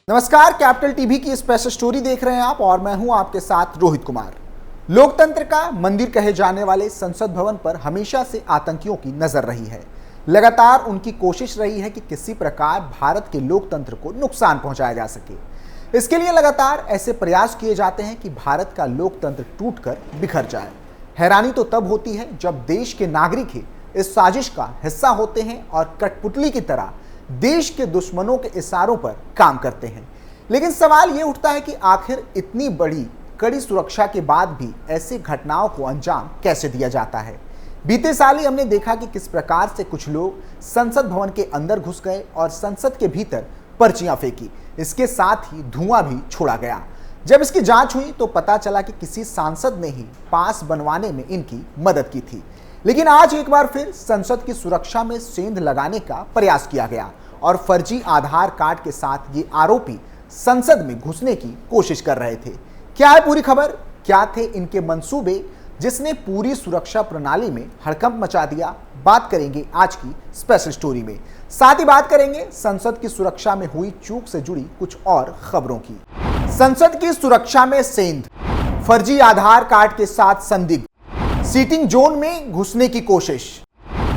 नमस्कार, capital TV की special story देख रहे हैं आप और मैं हूं आपके साथ रोहित कुमार। लोकतंत्र का मंदिर कहे जाने वाले संसद भवन पर हमेशा से आतंकियों की नजर रही है। लगातार उनकी कोशिश रही है कि किसी प्रकार भारत के लोकतंत्र को नुकसान पहुंचाया जा सके। इसके लिए लगातार ऐसे प्रयास किए जाते हैं कि भारत का लोकतंत्र टूटकर बिखर जाए। हैरानी तो तब होती है जब देश के नागरिक ही इस साजिश का हिस्सा होते हैं और कठपुतली की तरह देश के दुश्मनों के इशारों पर काम करते हैं। लेकिन सवाल यह उठता है कि आखिर इतनी बड़ी कड़ी सुरक्षा के बाद भी ऐसी घटनाओं को अंजाम कैसे दिया जाता है। बीते साल ही हमने देखा कि किस प्रकार से कुछ लोग संसद भवन के अंदर घुस गए और संसद के भीतर पर्चियां फेंकी। इसके साथ ही धुआं भी छोड़ा गया। जब इसकी जांच हुई तो पता चला कि किसी सांसद ने ही पास बनवाने में इनकी मदद की थी। लेकिन आज एक बार फिर संसद की सुरक्षा में सेंध लगाने का प्रयास किया गया और फर्जी आधार कार्ड के साथ ये आरोपी संसद में घुसने की कोशिश कर रहे थे। क्या है पूरी खबर, क्या थे इनके मंसूबे जिसने पूरी सुरक्षा प्रणाली में हड़कंप मचा दिया, बात करेंगे आज की स्पेशल स्टोरी में। साथ ही बात करेंगे संसद की सुरक्षा में हुई चूक से जुड़ी कुछ और खबरों की। संसद की सुरक्षा में सेंध, फर्जी आधार कार्ड के साथ संदिग्ध, सीटिंग जोन में घुसने की कोशिश,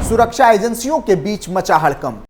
सुरक्षा एजेंसियों के बीच मचा हड़कंप,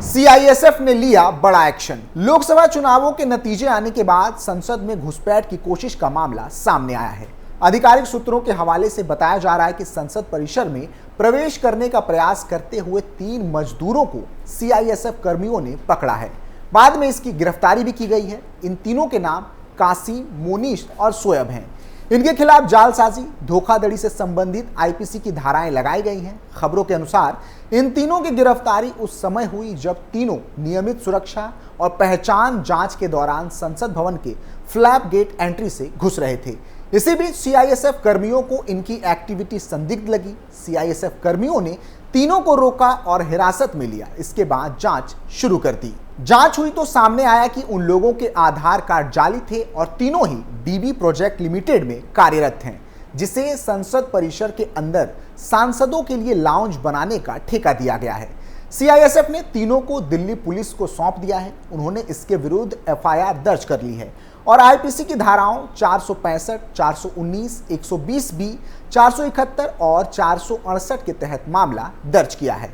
सीआईएसएफ ने लिया बड़ा एक्शन। लोकसभा चुनावों के नतीजे आने के बाद संसद में घुसपैठ की कोशिश का मामला सामने आया है। आधिकारिक सूत्रों के हवाले से बताया जा रहा है कि संसद परिसर में प्रवेश करने का प्रयास करते हुए 3 मजदूरों को सीआईएसएफ कर्मियों ने पकड़ा है। बाद में इसकी गिरफ्तारी भी की गई है। इन तीनों के नाम कासिम, मोनीश और शोएब हैं। इनके खिलाफ जालसाजी, धोखाधड़ी से संबंधित आईपीसी की धाराएं लगाई गई हैं। खबरों के अनुसार इन तीनों की गिरफ्तारी उस समय हुई जब तीनों नियमित सुरक्षा और पहचान जांच के दौरान संसद भवन के फ्लैप गेट एंट्री से घुस रहे थे। इसी बीच सीआईएसएफ कर्मियों को इनकी एक्टिविटी संदिग्ध लगी। सीआईएसएफ कर्मियों ने तीनों को रोका और हिरासत में लिया। इसके बाद जांच शुरू कर दी। जांच हुई तो सामने आया कि उन लोगों के आधार कार्ड जाली थे और तीनों ही डीबी प्रोजेक्ट लिमिटेड में कार्यरत हैं, जिसे संसद परिसर के अंदर सांसदों के लिए लाउंज बनाने का ठेका दिया गया है। सीआईएसएफ ने तीनों को दिल्ली पुलिस को सौंप दिया है। उन्होंने इसके विरुद्ध एफआईआर दर्ज कर ली है और आईपीसी की धाराओं 465, 419, 120 बी, 471 और 468 के तहत मामला दर्ज किया है।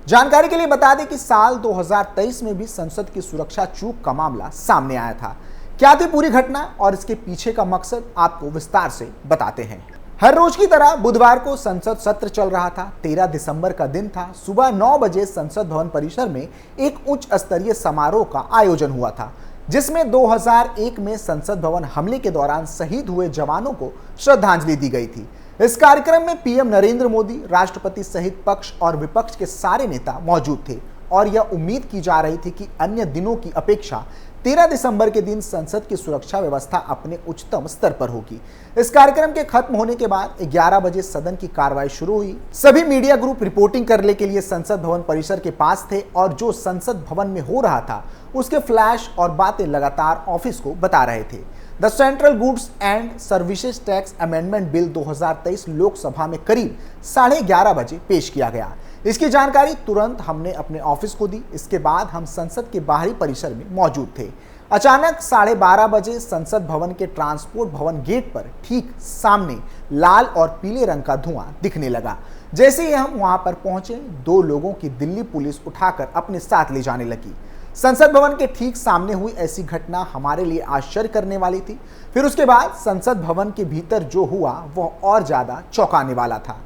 जानकारी के लिए बता दें कि साल 2023 में भी संसद की सुरक्षा चूक का मामला सामने आया था। क्या थी पूरी घटना और इसके पीछे का मकसद, आपको विस्तार से बताते हैं। हर रोज की तरह बुधवार को संसद सत्र चल रहा था। 13 दिसंबर का दिन था। सुबह 9 बजे संसद भवन परिसर में एक उच्च स्तरीय समारोह का आयोजन हुआ था, जिसमें 2001 में संसद भवन हमले के दौरान शहीद हुए जवानों को श्रद्धांजलि दी गई थी। इस कार्यक्रम में पीएम नरेंद्र मोदी, राष्ट्रपति सहित पक्ष और विपक्ष के सारे नेता मौजूद थे और यह उम्मीद की जा रही थी कि अन्य दिनों की अपेक्षा 13 दिसंबर के दिन संसद की सुरक्षा व्यवस्था अपने उच्चतम स्तर पर होगी। इस कार्यक्रम के खत्म होने के बाद 11 बजे सदन की कार्रवाई शुरू हुई। सभी मीडिया ग्रुप रिपोर्टिंग करने के लिए संसद भवन परिसर के पास थे और जो संसद भवन में हो रहा था उसके फ्लैश और बातें लगातार ऑफिस को बता रहे थे। The central goods and services tax amendment bill 2023 Lok Sabha में करीब 11:30 बजे पेश किया गया। इसकी जानकारी तुरंत हमने अपने ऑफिस को दी। इसके बाद हम संसद के बाहरी परिसर में मौजूद थे। अचानक 12:30 बजे संसद भवन के ट्रांसपोर्ट भवन गेट पर ठीक सामने लाल और पीले रंग का धुआं दिखने लगा। जैसे ही हम वहां पर पहुंचे, 2 लोगों की दिल्ली पुलिस उठाकर अपने साथ ले जाने लगी। संसद भवन के ठीक सामने हुई ऐसी घटना हमारे लिए आश्चर्य करने वाली थी। फिर उसके बाद संसद भवन के भीतर जो हुआ वह और ज्यादा चौंकाने वाला था।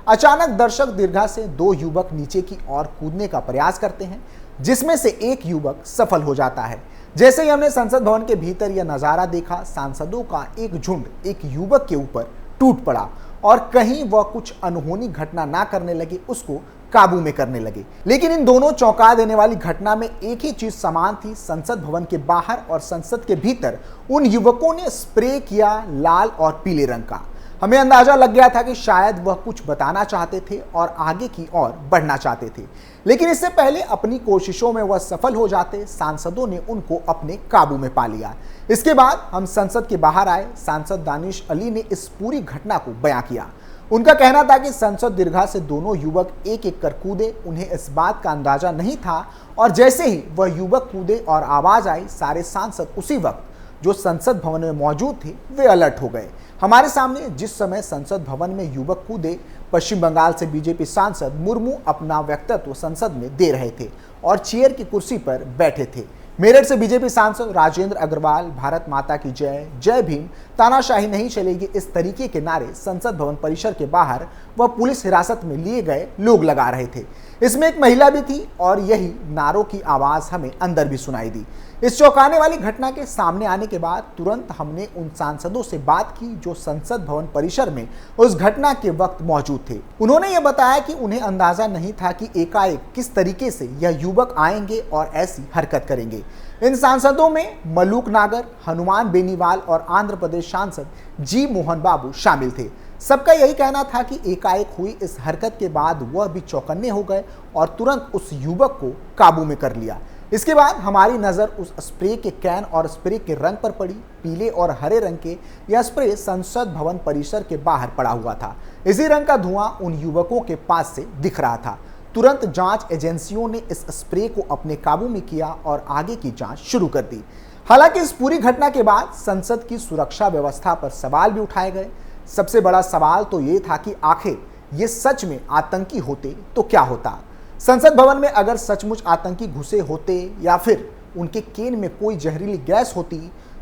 अचानक दर्शक दीर्घा से 2 युवक नीचे की ओर कूदने का प्रयास करते हैं, जिसमें से एक युवक सफल हो जाता है। जैसे ही हमने संसद भवन के भीतर यह नजारा देखा, सांसदों का एक झुंड एक युवक के ऊपर टूट पड़ा और कहीं वह कुछ अनहोनी घटना ना करने लगे, उसको काबू में करने लगे। लेकिन इन दोनों चौंका देने वाली घटना में एक ही चीज समान थी। संसद भवन के बाहर और संसद के भीतर उन युवकों ने स्प्रे किया लाल और पीले रंग का। हमें अंदाजा लग गया था कि शायद वह कुछ बताना चाहते थे और आगे की ओर बढ़ना चाहते थे, लेकिन इससे पहले अपनी कोशिशों में वह सफल हो जाते, सांसदों ने उनको अपने काबू में पा लिया। इसके बाद हम संसद के बाहर आए। सांसद दानिश अली ने इस पूरी घटना को बयां किया। उनका कहना था कि संसद दीर्घा से दोनों युवक एक एक कर कूदे। उन्हें इस बात का अंदाजा नहीं था और जैसे ही वह युवक कूदे और आवाज आई, सारे सांसद उसी वक्त जो संसद भवन में मौजूद थे वे अलर्ट हो गए। हमारे सामने जिस समय संसद भवन में युवक कूदे, पश्चिम बंगाल से बीजेपी सांसद मुर्मू अपना वक्तव्य संसद में दे रहे थे और चेयर की कुर्सी पर बैठे थे। मेरठ से बीजेपी सांसद राजेंद्र अग्रवाल भारत माता की जय, जय भीम, तानाशाही नहीं चलेगी इस तरीके के नारे संसद भवन परिसर के बाहर व पुलिस हिरासत में लिए गए लोग लगा रहे थे। इसमें एक महिला भी थी और यही नारों की आवाज हमें अंदर भी सुनाई दी। इस चौंकाने वाली घटना के सामने आने के बाद तुरंत हमने उन सांसदों से बात की जो संसद भवन परिसर में उस घटना के वक्त मौजूद थे। उन्होंने ये बताया कि उन्हें अंदाजा नहीं था कि एकाएक किस तरीके से यह युवक आएंगे और ऐसी हरकत करेंगे। इन सांसदों में मलूक नागर, हनुमान बेनीवाल और आंध्र प्रदेश सांसद जी मोहन बाबू शामिल थे। सबका यही कहना था कि एकाएक हुई इस हरकत के बाद वह भी चौकन्ने हो गए और तुरंत उस युवक को काबू में कर लिया। इसके बाद हमारी नज़र उस स्प्रे के कैन और स्प्रे के रंग पर पड़ी। पीले और हरे रंग के यह स्प्रे संसद भवन परिसर के बाहर पड़ा हुआ था। इसी रंग का धुआं उन युवकों के पास से दिख रहा था। तुरंत जांच एजेंसियों ने इस स्प्रे को अपने काबू में किया और आगे की जांच शुरू कर दी। हालांकि इस पूरी घटना के बाद संसद की सुरक्षा व्यवस्था पर सवाल भी उठाए गए। सबसे बड़ा सवाल तो ये था कि आखिर ये सच में आतंकी होते तो क्या होता। संसद भवन में अगर सचमुच आतंकी घुसे होते या फिर उनके केन में कोई जहरीली गैस होती,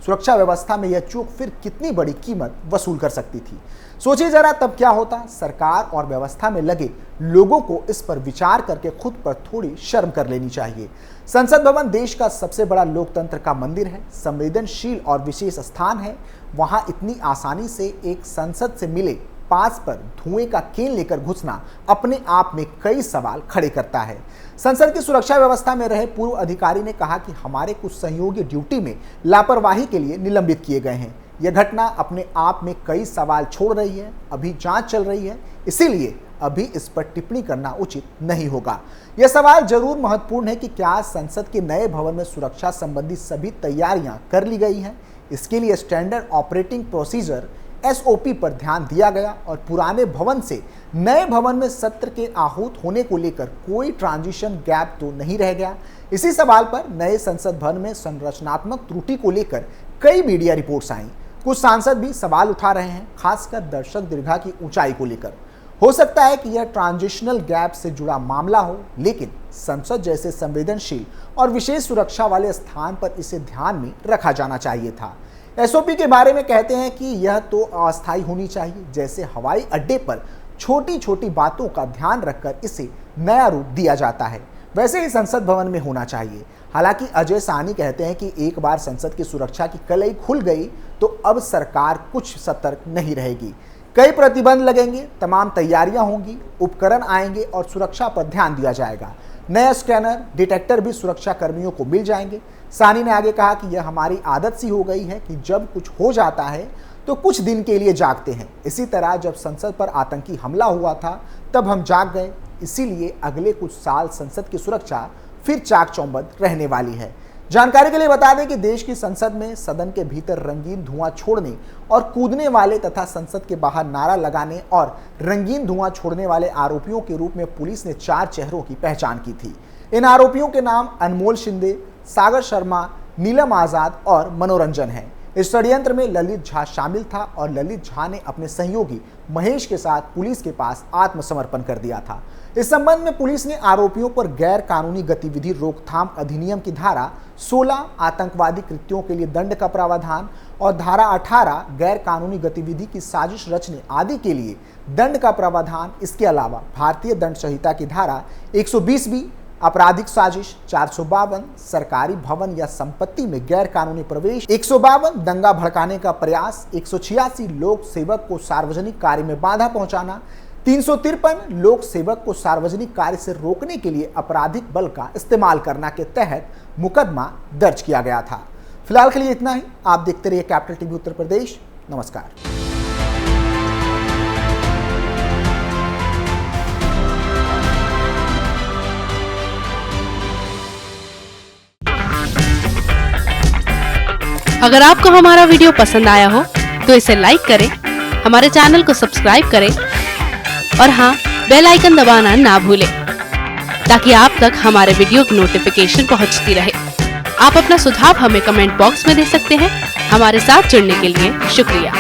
सुरक्षा व्यवस्था में यह चूक फिर कितनी बड़ी कीमत वसूल कर सकती थी। सोचिए जरा तब क्या होता। सरकार और व्यवस्था में लगे लोगों को इस पर विचार करके खुद पर थोड़ी शर्म कर लेनी चाहिए। संसद भवन देश का सबसे बड़ा लोकतंत्र का मंदिर है, संवेदनशील और विशेष स्थान है। वहां इतनी आसानी से एक संसद से मिले पास पर धुएं का केन लेकर घुसना अपने आप में कई सवाल खड़े करता है। संसद की सुरक्षा व्यवस्था में रहे पूर्व अधिकारी ने कहा कि हमारे कुछ सहयोगी ड्यूटी में लापरवाही के लिए निलंबित किए गए हैं। यह घटना अपने आप में कई सवाल छोड़ रही है। अभी जांच चल रही है, इसीलिए अभी इस पर टिप्पणी करना उचित नहीं होगा। यह सवाल जरूर महत्वपूर्ण है कि क्या संसद के नए भवन में सुरक्षा संबंधी सभी तैयारियां कर ली गई हैं। इसके लिए स्टैंडर्ड ऑपरेटिंग प्रोसीजर SOP पर ध्यान दिया गया और पुराने भवन से नए भवन में सत्र के आहूत होने को लेकर कोई ट्रांजिशन गैप तो नहीं रह गया। इसी सवाल पर नए संसद भवन में संरचनात्मक त्रुटि को लेकर कई मीडिया रिपोर्ट्स आई। कुछ सांसद भी सवाल उठा रहे हैं, खासकर दर्शक दीर्घा की ऊंचाई को लेकर। हो सकता है कि यह ट्रांजिशनल गैप से जुड़ा मामला हो, लेकिन संसद जैसे संवेदनशील और विशेष सुरक्षा वाले स्थान पर इसे ध्यान में रखा जाना चाहिए था। SOP के बारे में कहते हैं कि यह तो अस्थायी होनी चाहिए, जैसे हवाई अड्डे पर छोटी छोटी बातों का ध्यान रखकर इसे नया रूप दिया जाता है, वैसे ही संसद भवन में होना चाहिए। हालांकि अजय साहनी कहते हैं कि एक बार संसद की सुरक्षा की कलई खुल गई तो अब सरकार कुछ सतर्क नहीं रहेगी। कई प्रतिबंध लगेंगे, तमाम तैयारियां होंगी, उपकरण आएंगे और सुरक्षा पर ध्यान दिया जाएगा। नया स्कैनर, डिटेक्टर भी सुरक्षा कर्मियों को मिल जाएंगे। सानी ने आगे कहा कि यह हमारी आदत सी हो गई है कि जब कुछ हो जाता है तो कुछ दिन के लिए जागते हैं। इसी तरह जब संसद पर आतंकी हमला हुआ था तब हम जाग गए। इसीलिए अगले कुछ साल संसद की सुरक्षा फिर चाक चौबंद रहने वाली है। जानकारी के लिए बता दें कि देश की संसद में सदन के भीतर रंगीन धुआं छोड़ने और कूदने वाले तथा संसद के बाहर नारा लगाने और रंगीन धुआं छोड़ने वाले आरोपियों के रूप में पुलिस ने 4 चेहरों की पहचान की थी। इन आरोपियों के नाम अनमोल शिंदे, सागर शर्मा, नीलम आजाद और मनोरंजन है। इस षड्यंत्र में ललित झा शामिल था और ललित झा ने अपने सहयोगी महेश के साथ पुलिस के पास आत्मसमर्पण कर दिया था। इस संबंध में पुलिस ने आरोपियों पर गैर कानूनी गतिविधि रोकथाम अधिनियम की धारा 16 आतंकवादी कृत्यों के लिए दंड का प्रावधान और धारा 18 गैर कानूनी गतिविधि की साजिश रचने आदि के लिए दंड का प्रावधान, इसके अलावा भारतीय दंड संहिता की धारा 120 भी आपराधिक साजिश, 452 सरकारी भवन या संपत्ति में गैर कानूनी प्रवेश, 152 दंगा भड़काने का प्रयास, 186 लोक सेवक को सार्वजनिक कार्य में बाधा पहुंचाना, 353 लोक सेवक को सार्वजनिक कार्य से रोकने के लिए आपराधिक बल का इस्तेमाल करना के तहत मुकदमा दर्ज किया गया था। फिलहाल के लिए इतना ही। आप देखते रहिए कैपिटल टीवी उत्तर प्रदेश। नमस्कार। अगर आपको हमारा वीडियो पसंद आया हो तो इसे लाइक करें, हमारे चैनल को सब्सक्राइब करें और हाँ, बेल आइकन दबाना ना भूलें ताकि आप तक हमारे वीडियो की नोटिफिकेशन पहुंचती रहे। आप अपना सुझाव हमें कमेंट बॉक्स में दे सकते हैं। हमारे साथ जुड़ने के लिए शुक्रिया।